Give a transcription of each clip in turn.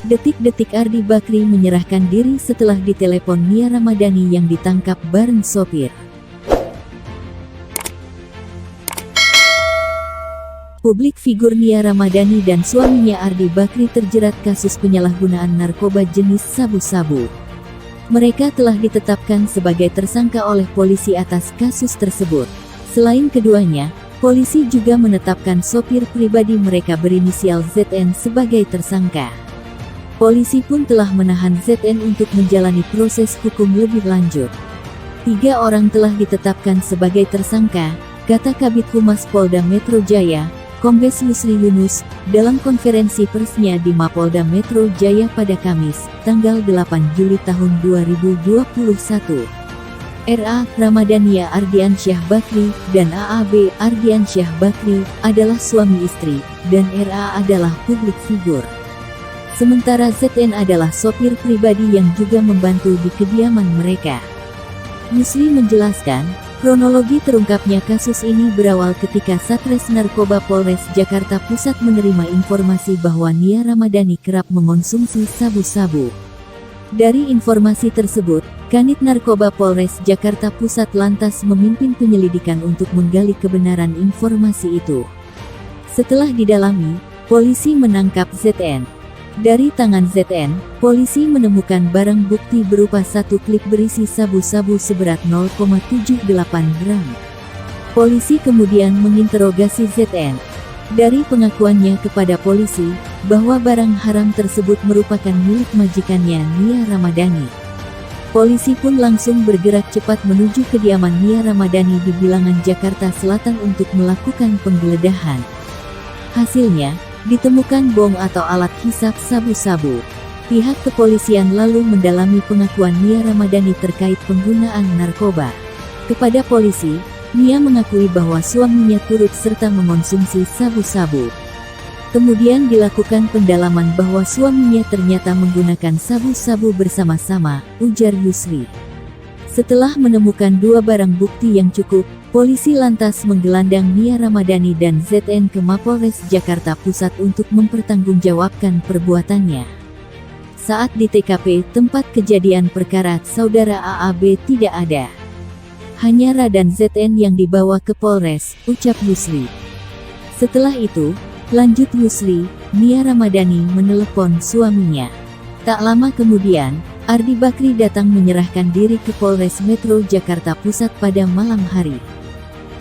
Detik-detik Ardi Bakri menyerahkan diri setelah ditelepon Nia Ramadhani yang ditangkap bareng sopir. Publik figur Nia Ramadhani dan suaminya Ardi Bakri terjerat kasus penyalahgunaan narkoba jenis sabu-sabu. Mereka telah ditetapkan sebagai tersangka oleh polisi atas kasus tersebut. Selain keduanya, polisi juga menetapkan sopir pribadi mereka berinisial ZN sebagai tersangka. Polisi pun telah menahan ZN untuk menjalani proses hukum lebih lanjut. 3 orang telah ditetapkan sebagai tersangka, kata Kabid Humas Polda Metro Jaya, Kombes Yusri Yunus, dalam konferensi persnya di Mapolda Metro Jaya pada Kamis, tanggal 8 Juli tahun 2021. RA Ramadhania Ardiansyah Bakri dan AAB Ardiansyah Bakri adalah suami istri, dan RA adalah publik figur. Sementara ZN adalah sopir pribadi yang juga membantu di kediaman mereka. Yusri menjelaskan, kronologi terungkapnya kasus ini berawal ketika Satres Narkoba Polres Jakarta Pusat menerima informasi bahwa Nia Ramadhani kerap mengonsumsi sabu-sabu. Dari informasi tersebut, Kanit Narkoba Polres Jakarta Pusat lantas memimpin penyelidikan untuk menggali kebenaran informasi itu. Setelah didalami, polisi menangkap ZN. Dari tangan ZN, polisi menemukan barang bukti berupa 1 klip berisi sabu-sabu seberat 0,78 gram. Polisi kemudian menginterogasi ZN. Dari pengakuannya kepada polisi, bahwa barang haram tersebut merupakan milik majikannya Nia Ramadhani. Polisi pun langsung bergerak cepat menuju kediaman Nia Ramadhani di Bilangan Jakarta Selatan untuk melakukan penggeledahan. Hasilnya, ditemukan bong atau alat hisap sabu-sabu. Pihak kepolisian lalu mendalami pengakuan Nia Ramadhani terkait penggunaan narkoba. Kepada polisi, Nia mengakui bahwa suaminya turut serta mengonsumsi sabu-sabu. Kemudian dilakukan pendalaman bahwa suaminya ternyata menggunakan sabu-sabu bersama-sama, ujar Yusri. Setelah menemukan 2 barang bukti yang cukup, polisi lantas menggelandang Nia Ramadhani dan ZN ke Mapolres Jakarta Pusat untuk mempertanggungjawabkan perbuatannya. Saat di TKP tempat kejadian perkara, saudara AAB tidak ada. Hanya Ra dan ZN yang dibawa ke Polres, ucap Yusri. Setelah itu, lanjut Yusri, Nia Ramadhani menelepon suaminya. Tak lama kemudian, Ardi Bakri datang menyerahkan diri ke Polres Metro Jakarta Pusat pada malam hari.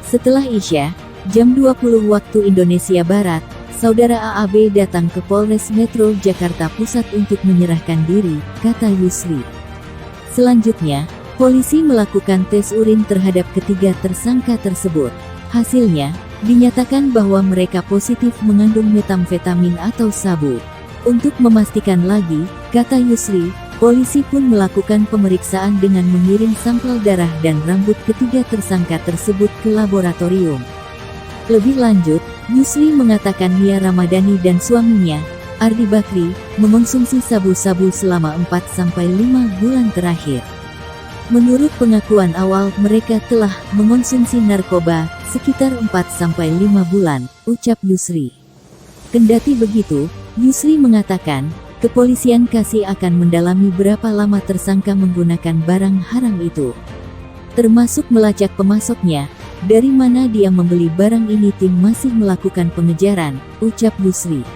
Setelah Isya, jam 20 waktu Indonesia Barat, saudara AAB datang ke Polres Metro Jakarta Pusat untuk menyerahkan diri, kata Yusri. Selanjutnya, polisi melakukan tes urin terhadap ketiga tersangka tersebut. Hasilnya, dinyatakan bahwa mereka positif mengandung metamfetamin atau sabu. Untuk memastikan lagi, kata Yusri, polisi pun melakukan pemeriksaan dengan mengirim sampel darah dan rambut ketiga tersangka tersebut ke laboratorium. Lebih lanjut, Yusri mengatakan Nia Ramadhani dan suaminya, Ardi Bakri, mengonsumsi sabu-sabu selama 4-5 bulan terakhir. Menurut pengakuan awal, mereka telah mengonsumsi narkoba sekitar 4-5 bulan, ucap Yusri. Kendati begitu, Yusri mengatakan, kepolisian masih akan mendalami berapa lama tersangka menggunakan barang haram itu. Termasuk melacak pemasoknya, dari mana dia membeli barang ini tim masih melakukan pengejaran, ucap Yusri.